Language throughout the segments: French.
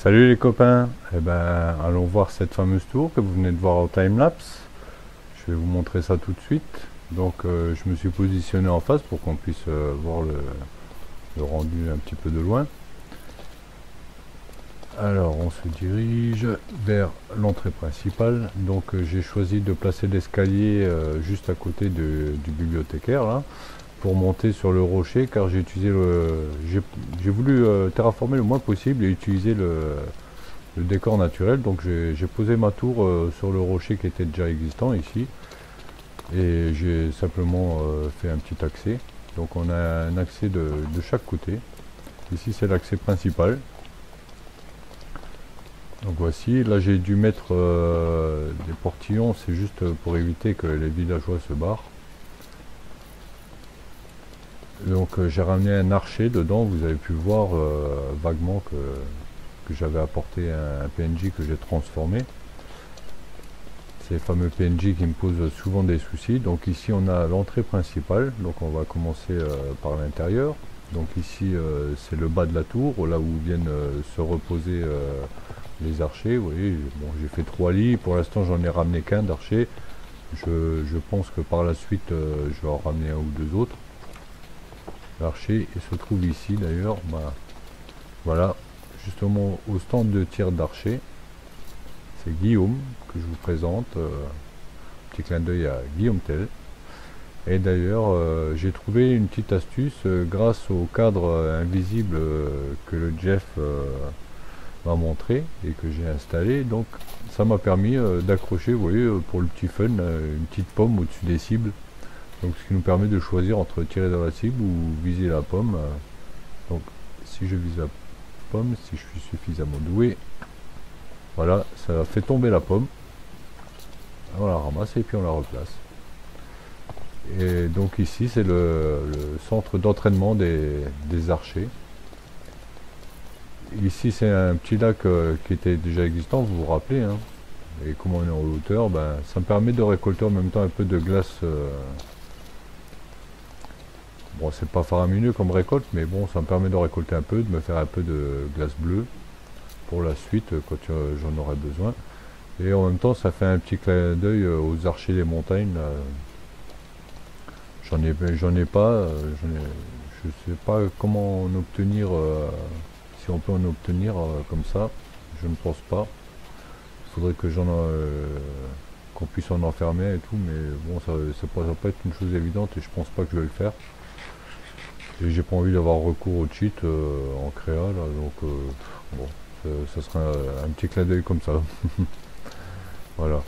Salut les copains, eh ben, allons voir cette fameuse tour que vous venez de voir au timelapse. Je vais vous montrer ça tout de suite. Donc je me suis positionné en face pour qu'on puisse voir le rendu un petit peu de loin. Alors on se dirige vers l'entrée principale. Donc j'ai choisi de placer l'escalier juste à côté du bibliothécaire là, pour monter sur le rocher car j'ai voulu terraformer le moins possible et utiliser le décor naturel. Donc j'ai posé ma tour sur le rocher qui était déjà existant ici et j'ai simplement fait un petit accès. Donc on a un accès de chaque côté. Ici c'est l'accès principal. Donc voici, là j'ai dû mettre des portillons, c'est juste pour éviter que les villageois se barrent. Donc j'ai ramené un archer dedans, vous avez pu voir vaguement que j'avais apporté un PNJ que j'ai transformé. Ces fameux PNJ qui me posent souvent des soucis. Donc ici on a l'entrée principale, donc on va commencer par l'intérieur. Donc ici c'est le bas de la tour, là où viennent se reposer les archers. Vous voyez, bon, j'ai fait 3 lits, pour l'instant j'en ai ramené qu'un d'archer. Je pense que par la suite je vais en ramener un ou deux autres. L'archer se trouve ici d'ailleurs, voilà, justement au stand de tir d'archer. C'est Guillaume que je vous présente, petit clin d'œil à Guillaume Tell. Et d'ailleurs j'ai trouvé une petite astuce grâce au cadre invisible que le Jeff m'a montré et que j'ai installé. Donc ça m'a permis d'accrocher, vous voyez, pour le petit fun, une petite pomme au-dessus des cibles. Donc ce qui nous permet de choisir entre tirer dans la cible ou viser la pomme. Donc si je vise la pomme, si je suis suffisamment doué, voilà, ça fait tomber la pomme. On la ramasse et puis on la replace. Et donc ici c'est le centre d'entraînement des archers. Ici c'est un petit lac qui était déjà existant, vous vous rappelez, hein. Et comme on est en hauteur, ben, ça me permet de récolter en même temps un peu de glace. Bon, c'est pas faramineux comme récolte, mais bon, ça me permet de récolter un peu, de me faire un peu de glace bleue pour la suite quand j'en aurai besoin. Et en même temps, ça fait un petit clin d'œil aux archers des montagnes. J'en ai pas, je sais pas comment en obtenir, si on peut en obtenir comme ça. Je ne pense pas. Il faudrait que qu'on puisse en enfermer et tout, mais bon, ça va pas être une chose évidente et je pense pas que je vais le faire. Et j'ai pas envie d'avoir recours au cheat en créa là, donc bon, ça sera un petit clin d'œil comme ça. Voilà.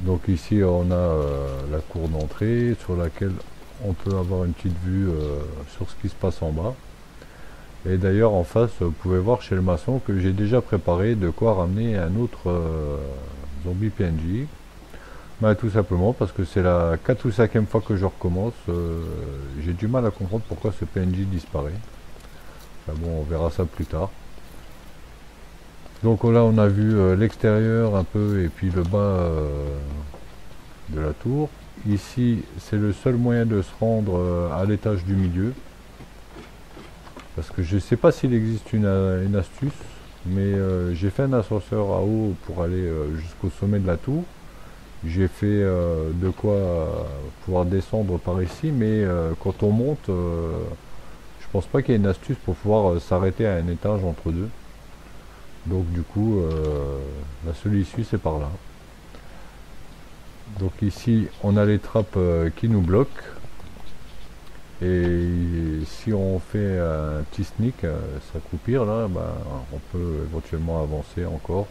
Donc ici on a la cour d'entrée sur laquelle on peut avoir une petite vue sur ce qui se passe en bas. Et d'ailleurs en face vous pouvez voir chez le maçon que j'ai déjà préparé de quoi ramener un autre zombie PNJ. Bah, tout simplement parce que c'est la 4 ou 5e fois que je recommence. J'ai du mal à comprendre pourquoi ce PNJ disparaît. Enfin bon, on verra ça plus tard. Donc là on a vu l'extérieur un peu et puis le bas de la tour. Ici c'est le seul moyen de se rendre à l'étage du milieu. Parce que je ne sais pas s'il existe une astuce, mais j'ai fait un ascenseur à eau pour aller jusqu'au sommet de la tour. J'ai fait de quoi pouvoir descendre par ici, mais quand on monte, je pense pas qu'il y ait une astuce pour pouvoir s'arrêter à un étage entre deux. Donc du coup, la seule issue c'est par là. Donc ici, on a les trappes qui nous bloquent. Et si on fait un petit sneak, s'accroupir là, ben, on peut éventuellement avancer encore.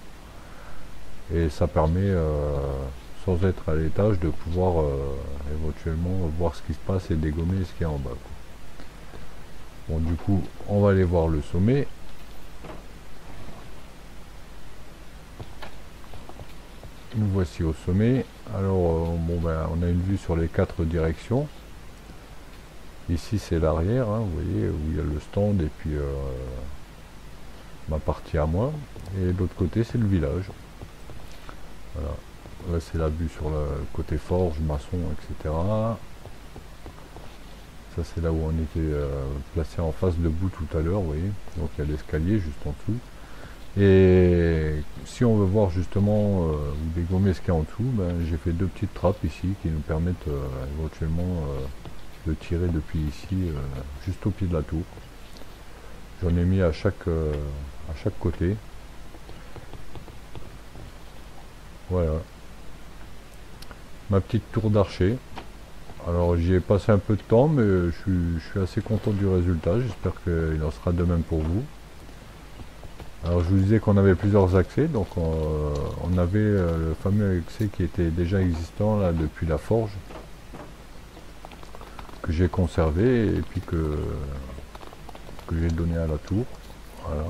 Et ça permet sans être à l'étage, de pouvoir éventuellement voir ce qui se passe et dégommer ce qu'il y a en bas, quoi. Bon, du coup, on va aller voir le sommet. Nous voici au sommet. Alors, bon, ben, on a une vue sur les 4 directions. Ici, c'est l'arrière, hein, vous voyez, où il y a le stand et puis ma partie à moi. Et de l'autre côté, c'est le village. Voilà. Là, c'est la vue sur le côté forge, maçon, etc. Ça, c'est là où on était placé en face debout tout à l'heure, vous voyez. Donc, il y a l'escalier juste en dessous. Et si on veut voir justement ou dégommer ce qu'il y a en dessous, ben, j'ai fait deux petites trappes ici qui nous permettent éventuellement de tirer depuis ici juste au pied de la tour. J'en ai mis à chaque côté. Voilà. Ma petite tour d'archer. Alors j'y ai passé un peu de temps, mais je suis assez content du résultat. J'espère qu'il en sera de même pour vous. Alors je vous disais qu'on avait plusieurs accès, donc on avait le fameux accès qui était déjà existant là depuis la forge, que j'ai conservé et puis que j'ai donné à la tour. Voilà.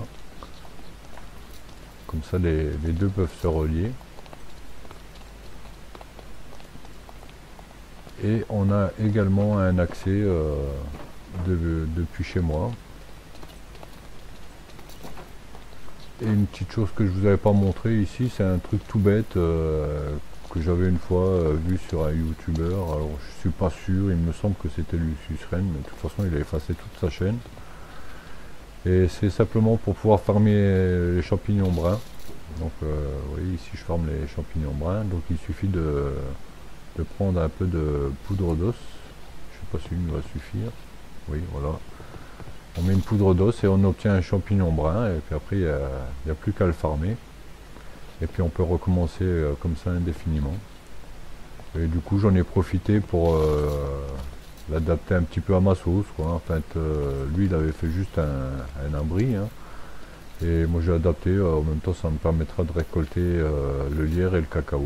Comme ça les deux peuvent se relier. Et on a également un accès depuis chez moi. Et une petite chose que je vous avais pas montré ici, c'est un truc tout bête que j'avais une fois vu sur un youtubeur. Alors je suis pas sûr, il me semble que c'était Lucius Ren, mais de toute façon il a effacé toute sa chaîne. Et c'est simplement pour pouvoir farmer les champignons bruns. Donc vous voyez ici je farme les champignons bruns, donc il suffit de prendre un peu de poudre d'os. Je sais pas si une va suffire. Oui, voilà. On met une poudre d'os et on obtient un champignon brun. Et puis après, il n'y a plus qu'à le farmer. Et puis on peut recommencer comme ça indéfiniment. Et du coup, j'en ai profité pour l'adapter un petit peu à ma sauce, quoi. En fait, lui, il avait fait juste un abri. Hein. Et moi, j'ai adapté. En même temps, ça me permettra de récolter le lierre et le cacao.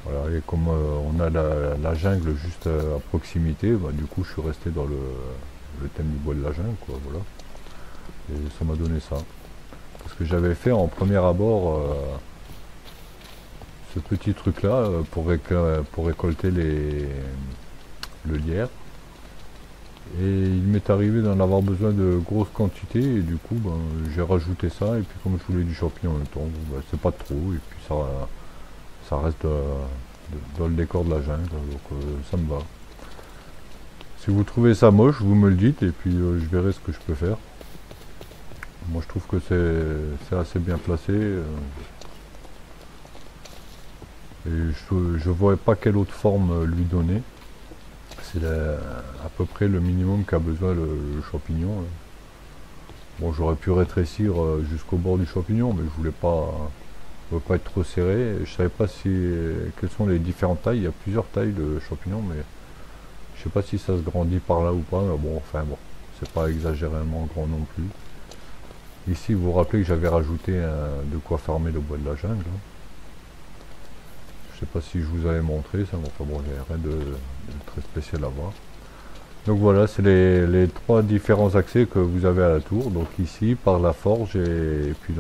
Voilà, et comme on a la jungle juste à proximité, bah, du coup je suis resté dans le thème du bois de la jungle, quoi, voilà. Et ça m'a donné ça. Parce que j'avais fait en premier abord ce petit truc là pour récolter le lierre. Et il m'est arrivé d'en avoir besoin de grosses quantités et du coup ben, j'ai rajouté ça et puis comme je voulais du champignon en même temps, ben, c'est pas trop et puis ça reste dans le décor de la jungle, donc ça me va. Si vous trouvez ça moche, vous me le dites et puis je verrai ce que je peux faire. Moi je trouve que c'est assez bien placé. Et je vois pas quelle autre forme lui donner. C'est à peu près le minimum qu'a besoin le champignon. Hein. Bon, j'aurais pu rétrécir jusqu'au bord du champignon, mais je voulais pas être trop serré. Je savais pas quelles sont les différentes tailles. Il y a plusieurs tailles de champignons, mais je sais pas si ça se grandit par là ou pas. Mais bon, enfin bon, c'est pas exagérément grand non plus. Ici, vous vous rappelez que j'avais rajouté de quoi farmer le bois de la jungle. Hein. Je sais pas si je vous avais montré ça, mais enfin bon, il n'y a rien de très spécial à voir. Donc voilà, c'est les trois différents accès que vous avez à la tour. Donc ici, par la forge et puis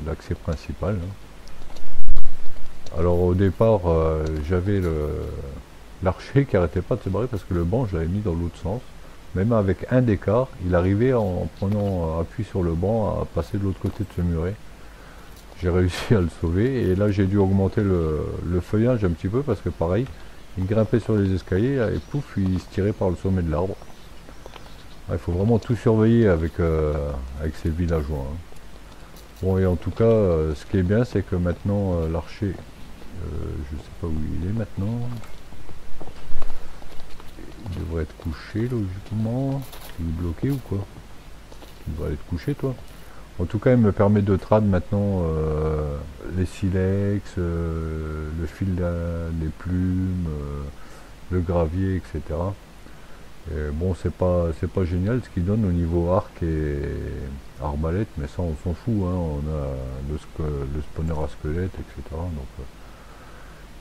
l'accès principal. Hein. Alors au départ, j'avais l'archer qui arrêtait pas de se barrer parce que le banc, je l'avais mis dans l'autre sens. Même avec un d'écart, il arrivait en prenant appui sur le banc à passer de l'autre côté de ce muret. J'ai réussi à le sauver et là j'ai dû augmenter le feuillage un petit peu parce que pareil, il grimpait sur les escaliers et pouf, il se tirait par le sommet de l'arbre. Il faut vraiment tout surveiller avec ces villageois. Hein. Bon, et en tout cas, ce qui est bien, c'est que maintenant l'archer, je ne sais pas où il est maintenant. Il devrait être couché logiquement. Il est bloqué ou quoi? Il devrait être couché, toi. En tout cas, il me permet de trad maintenant les silex, le fil, les plumes, le gravier, etc. Et bon, c'est pas génial ce qu'il donne au niveau arc et arbalète, mais ça on s'en fout. Hein. On a le spawner à squelette, etc. Donc,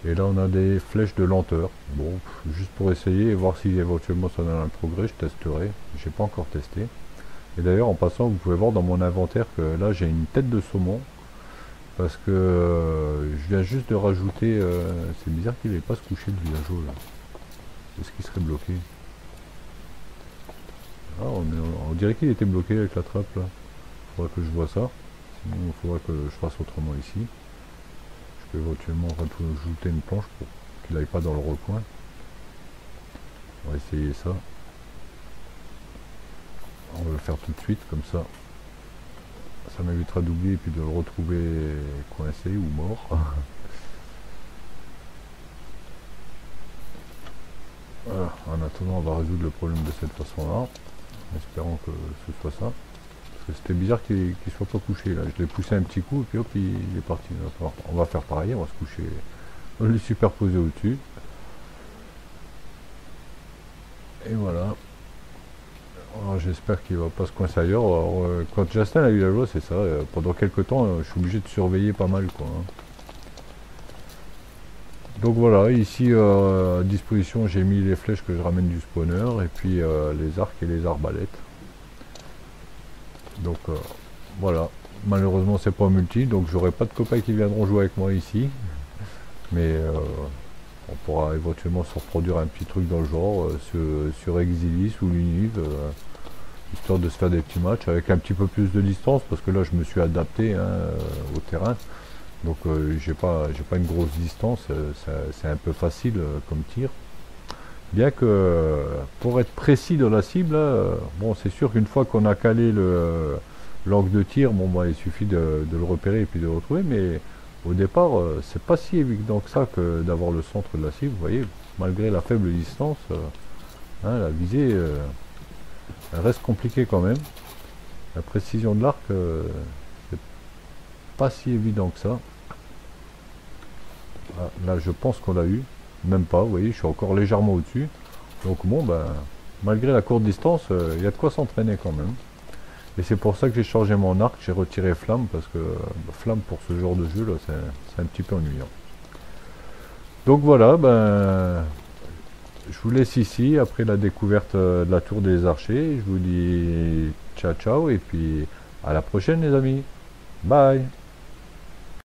et là, on a des flèches de lenteur. Bon, juste pour essayer et voir si éventuellement ça donne un progrès, je testerai. J'ai pas encore testé. Et d'ailleurs, en passant, vous pouvez voir dans mon inventaire que là, j'ai une tête de saumon. Parce que je viens juste de rajouter... c'est bizarre qu'il n'ait pas se coucher le villageois là. Est-ce qu'il serait bloqué? Ah, on dirait qu'il était bloqué avec la trappe là. Il faudra que je vois ça. Sinon, il faudra que je fasse autrement ici. Je peux éventuellement rajouter une planche pour qu'il n'aille pas dans le recoin. On va essayer ça. On va le faire tout de suite comme ça. Ça m'évitera d'oublier et puis de le retrouver coincé ou mort. Voilà. En attendant, on va résoudre le problème de cette façon-là, en espérant que ce soit ça. Parce que c'était bizarre qu'il soit pas couché là. Je l'ai poussé un petit coup et puis hop, il est parti. On va faire pareil, on va se coucher. On le superposer au-dessus. Et voilà. Alors, j'espère qu'il va pas se coincer ailleurs. Alors, quand Justin a eu la loi, c'est ça. Pendant quelques temps, je suis obligé de surveiller pas mal, quoi, hein. Donc voilà, ici à disposition, j'ai mis les flèches que je ramène du spawner et puis les arcs et les arbalètes. Donc voilà. Malheureusement, c'est pas multi, donc j'aurai pas de copains qui viendront jouer avec moi ici. Mais on pourra éventuellement se reproduire un petit truc dans le genre sur Exilis ou l'Univ, histoire de se faire des petits matchs avec un petit peu plus de distance parce que là je me suis adapté, hein, au terrain. Donc j'ai pas une grosse distance, c'est un peu facile comme tir. Bien que pour être précis dans la cible, bon c'est sûr qu'une fois qu'on a calé l'angle de tir, bon bah il suffit de le repérer et puis de le retrouver, mais au départ c'est pas si évident que ça que d'avoir le centre de la cible, vous voyez, malgré la faible distance, hein, la visée elle reste compliquée quand même. La précision de l'arc, c'est pas si évident que ça. Ah, là je pense qu'on l'a eu, même pas, vous voyez, je suis encore légèrement au-dessus. Donc bon, ben, malgré la courte distance, il y a de quoi s'entraîner quand même. Et c'est pour ça que j'ai changé mon arc, j'ai retiré flamme, parce que flamme pour ce genre de jeu là, c'est un petit peu ennuyant. Donc voilà, ben, je vous laisse ici, après la découverte de la tour des archers. Je vous dis ciao ciao, et puis à la prochaine les amis. Bye.